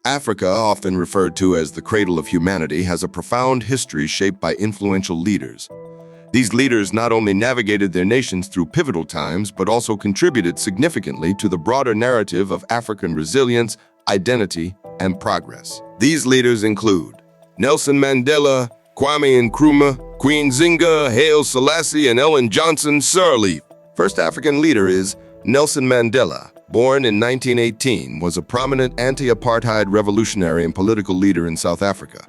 Africa, often referred to as the cradle of humanity, has a profound history shaped by influential leaders. These leaders not only navigated their nations through pivotal times, but also contributed significantly to the broader narrative of African resilience, identity, and progress. These leaders include Nelson Mandela, Kwame Nkrumah, Queen Zinga, Haile Selassie, and Ellen Johnson Sirleaf. First African leader is Nelson Mandela. Born in 1918, was a prominent anti-apartheid revolutionary and political leader in South Africa.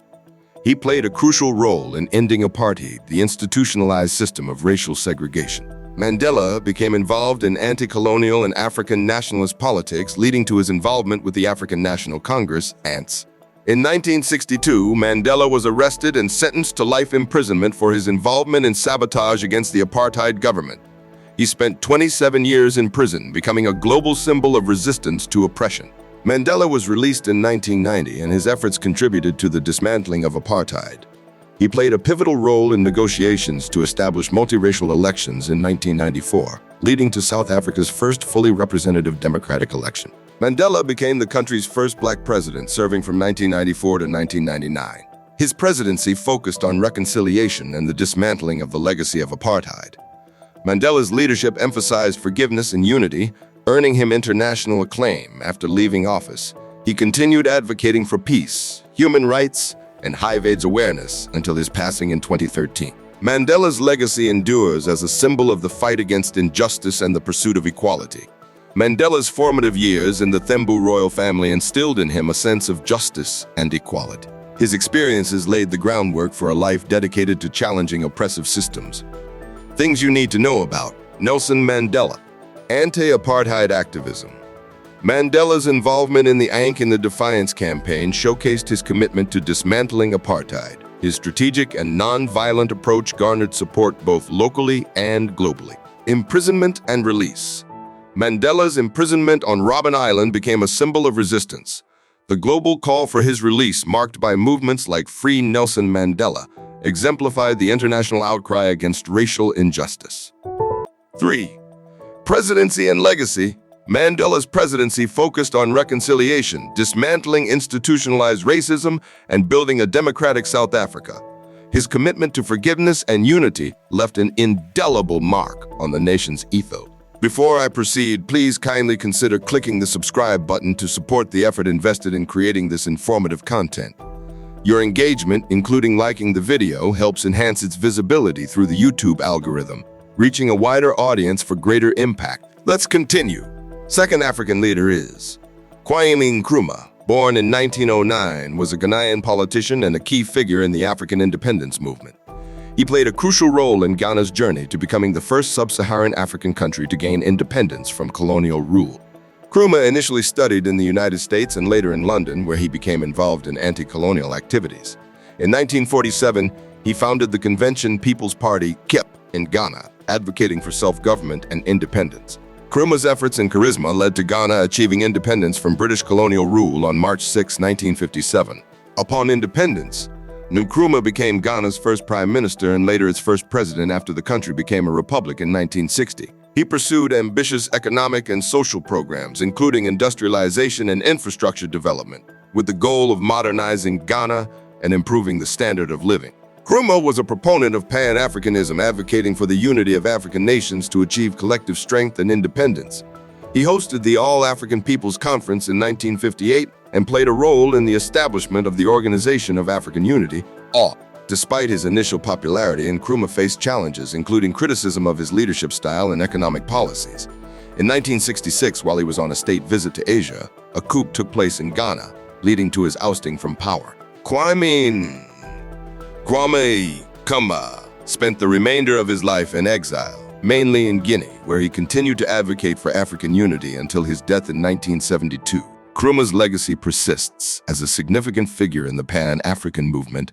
He played a crucial role in ending apartheid, the institutionalized system of racial segregation. Mandela became involved in anti-colonial and African nationalist politics, leading to his involvement with the African National Congress, ANCS. In 1962, Mandela was arrested and sentenced to life imprisonment for his involvement in sabotage against the apartheid government. He spent 27 years in prison, becoming a global symbol of resistance to oppression. Mandela was released in 1990, and his efforts contributed to the dismantling of apartheid. He played a pivotal role in negotiations to establish multiracial elections in 1994, leading to South Africa's first fully representative democratic election. Mandela became the country's first black president, serving from 1994 to 1999. His presidency focused on reconciliation and the dismantling of the legacy of apartheid. Mandela's leadership emphasized forgiveness and unity, earning him international acclaim. After leaving office, he continued advocating for peace, human rights, and HIV/AIDS awareness until his passing in 2013. Mandela's legacy endures as a symbol of the fight against injustice and the pursuit of equality. Mandela's formative years in the Thembu royal family instilled in him a sense of justice and equality. His experiences laid the groundwork for a life dedicated to challenging oppressive systems. Things you need to know about Nelson Mandela. Anti-apartheid activism. Mandela's involvement in the ANC and the Defiance campaign showcased his commitment to dismantling apartheid. His strategic and non-violent approach garnered support both locally and globally. Imprisonment and release. Mandela's imprisonment on Robben Island became a symbol of resistance. The global call for his release, marked by movements like Free Nelson Mandela, exemplified the international outcry against racial injustice. 3. Presidency and legacy. Mandela's presidency focused on reconciliation, dismantling institutionalized racism, and building a democratic South Africa. His commitment to forgiveness and unity left an indelible mark on the nation's ethos. Before I proceed, please kindly consider clicking the subscribe button to support the effort invested in creating this informative content. Your engagement, including liking the video, helps enhance its visibility through the YouTube algorithm, reaching a wider audience for greater impact. Let's continue. Second African leader is Kwame Nkrumah. Born in 1909, was a Ghanaian politician and a key figure in the African independence movement. He played a crucial role in Ghana's journey to becoming the first sub-Saharan African country to gain independence from colonial rule. Nkrumah initially studied in the United States and later in London, where he became involved in anti-colonial activities. In 1947, he founded the Convention People's Party, KIP, in Ghana, advocating for self-government and independence. Nkrumah's efforts and charisma led to Ghana achieving independence from British colonial rule on March 6, 1957. Upon independence, Nkrumah became Ghana's first prime minister and later its first president after the country became a republic in 1960. He pursued ambitious economic and social programs, including industrialization and infrastructure development, with the goal of modernizing Ghana and improving the standard of living. Nkrumah was a proponent of Pan-Africanism, advocating for the unity of African nations to achieve collective strength and independence. He hosted the All-African Peoples Conference in 1958 and played a role in the establishment of the Organization of African Unity, AU. Despite his initial popularity, Nkrumah faced challenges, including criticism of his leadership style and economic policies. In 1966, while he was on a state visit to Asia, a coup took place in Ghana, leading to his ousting from power. Kwame Nkrumah spent the remainder of his life in exile, mainly in Guinea, where he continued to advocate for African unity until his death in 1972. Nkrumah's legacy persists as a significant figure in the Pan-African movement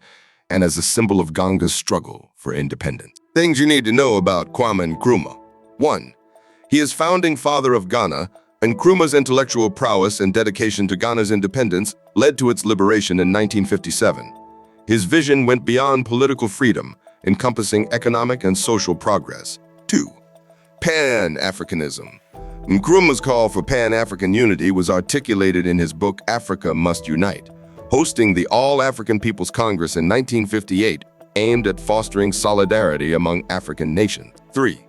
and as a symbol of Ghana's struggle for independence. Things you need to know about Kwame Nkrumah. 1. He is founding father of Ghana. Nkrumah's intellectual prowess and dedication to Ghana's independence led to its liberation in 1957. His vision went beyond political freedom, encompassing economic and social progress. 2. Pan-Africanism. Nkrumah's call for Pan-African unity was articulated in his book Africa Must Unite, hosting the All-African People's Congress in 1958, aimed at fostering solidarity among African nations. 3.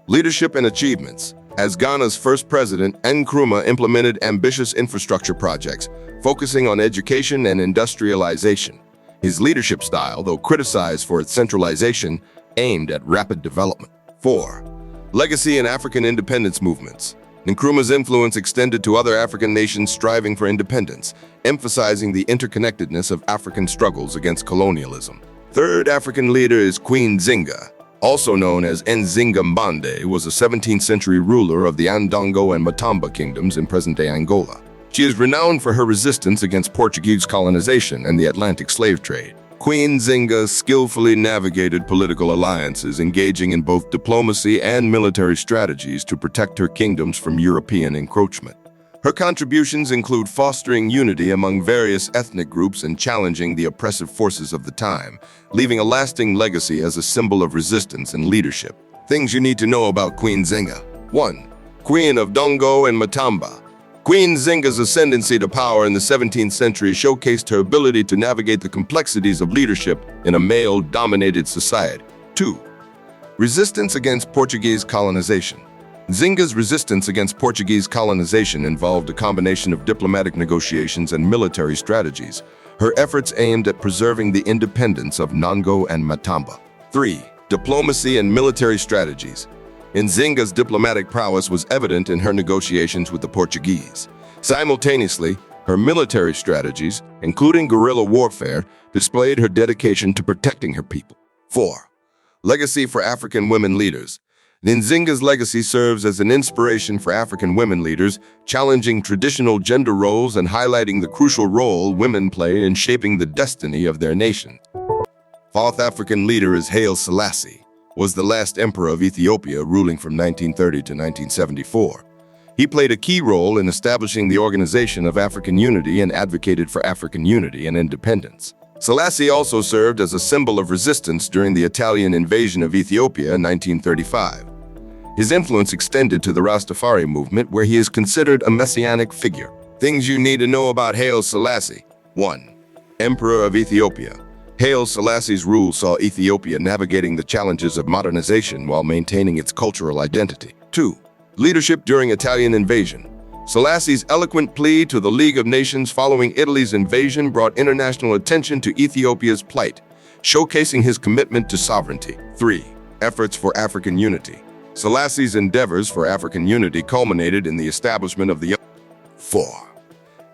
Leadership and achievements. As Ghana's first president, Nkrumah implemented ambitious infrastructure projects, focusing on education and industrialization. His leadership style, though criticized for its centralization, aimed at rapid development. 4. Legacy and African independence movements. Nkrumah's influence extended to other African nations striving for independence, emphasizing the interconnectedness of African struggles against colonialism. Third African leader is Queen Zinga, also known as Nzinga Mbande, was a 17th century ruler of the Andongo and Matamba kingdoms in present-day Angola. She is renowned for her resistance against Portuguese colonization and the Atlantic slave trade. Queen Zinga skillfully navigated political alliances, engaging in both diplomacy and military strategies to protect her kingdoms from European encroachment. Her contributions include fostering unity among various ethnic groups and challenging the oppressive forces of the time, leaving a lasting legacy as a symbol of resistance and leadership. Things you need to know about Queen Zinga. 1. Queen of Dongo and Matamba. Queen Zinga's ascendancy to power in the 17th century showcased her ability to navigate the complexities of leadership in a male-dominated society. 2. Resistance against Portuguese colonization. Zinga's resistance against Portuguese colonization involved a combination of diplomatic negotiations and military strategies. Her efforts aimed at preserving the independence of Nongo and Matamba. 3. Diplomacy and military strategies. Nzinga's diplomatic prowess was evident in her negotiations with the Portuguese. Simultaneously, her military strategies, including guerrilla warfare, displayed her dedication to protecting her people. 4. Legacy for African women leaders. Nzinga's legacy serves as an inspiration for African women leaders, challenging traditional gender roles and highlighting the crucial role women play in shaping the destiny of their nation. Fourth African leader is Haile Selassie, was the last emperor of Ethiopia, ruling from 1930 to 1974. He played a key role in establishing the Organization of African Unity and advocated for African unity and independence. Selassie also served as a symbol of resistance during the Italian invasion of Ethiopia in 1935. His influence extended to the Rastafari movement, where he is considered a messianic figure. Things you need to know about Haile Selassie. 1. Emperor of Ethiopia. Haile Selassie's rule saw Ethiopia navigating the challenges of modernization while maintaining its cultural identity. 2. Leadership during Italian invasion. Selassie's eloquent plea to the League of Nations following Italy's invasion brought international attention to Ethiopia's plight, showcasing his commitment to sovereignty. 3. Efforts for African unity. Selassie's endeavors for African unity culminated in the establishment of the 4.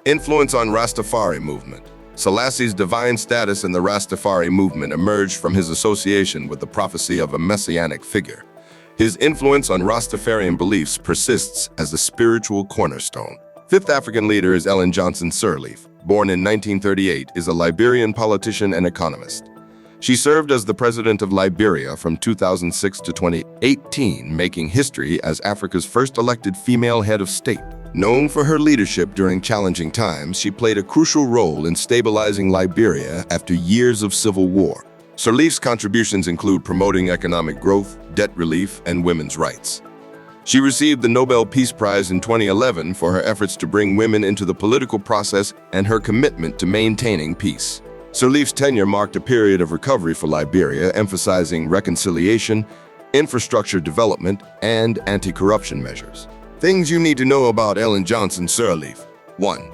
Influence on Rastafari movement. Selassie's divine status in the Rastafari movement emerged from his association with the prophecy of a messianic figure. His influence on Rastafarian beliefs persists as a spiritual cornerstone. Fifth African leader is Ellen Johnson Sirleaf, born in 1938, is a Liberian politician and economist. She served as the president of Liberia from 2006 to 2018, making history as Africa's first elected female head of state. Known for her leadership during challenging times, she played a crucial role in stabilizing Liberia after years of civil war. Sirleaf's contributions include promoting economic growth, debt relief, and women's rights. She received the Nobel Peace Prize in 2011 for her efforts to bring women into the political process and her commitment to maintaining peace. Sirleaf's tenure marked a period of recovery for Liberia, emphasizing reconciliation, infrastructure development, and anti-corruption measures. Things you need to know about Ellen Johnson Sirleaf. 1.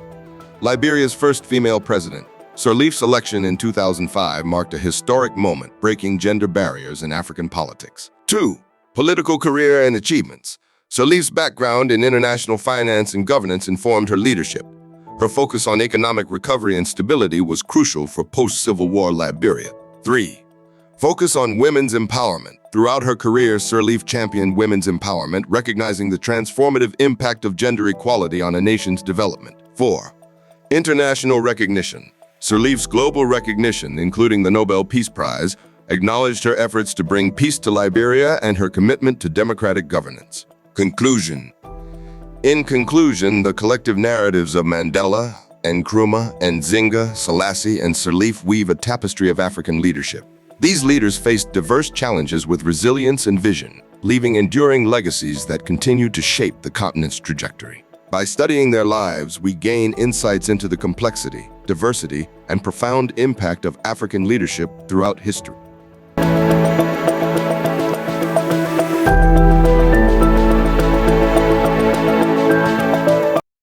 Liberia's first female president. Sirleaf's election in 2005 marked a historic moment, breaking gender barriers in African politics. 2. Political career and achievements. Sirleaf's background in international finance and governance informed her leadership. Her focus on economic recovery and stability was crucial for post-Civil War Liberia. 3. Focus on women's empowerment. Throughout her career, Sirleaf championed women's empowerment, recognizing the transformative impact of gender equality on a nation's development. 4. International recognition. Sirleaf's global recognition, including the Nobel Peace Prize, acknowledged her efforts to bring peace to Liberia and her commitment to democratic governance. Conclusion. In conclusion, the collective narratives of Mandela, Nkrumah, Nzinga, Selassie, and Sirleaf weave a tapestry of African leadership. These leaders faced diverse challenges with resilience and vision, leaving enduring legacies that continue to shape the continent's trajectory. By studying their lives, we gain insights into the complexity, diversity, and profound impact of African leadership throughout history.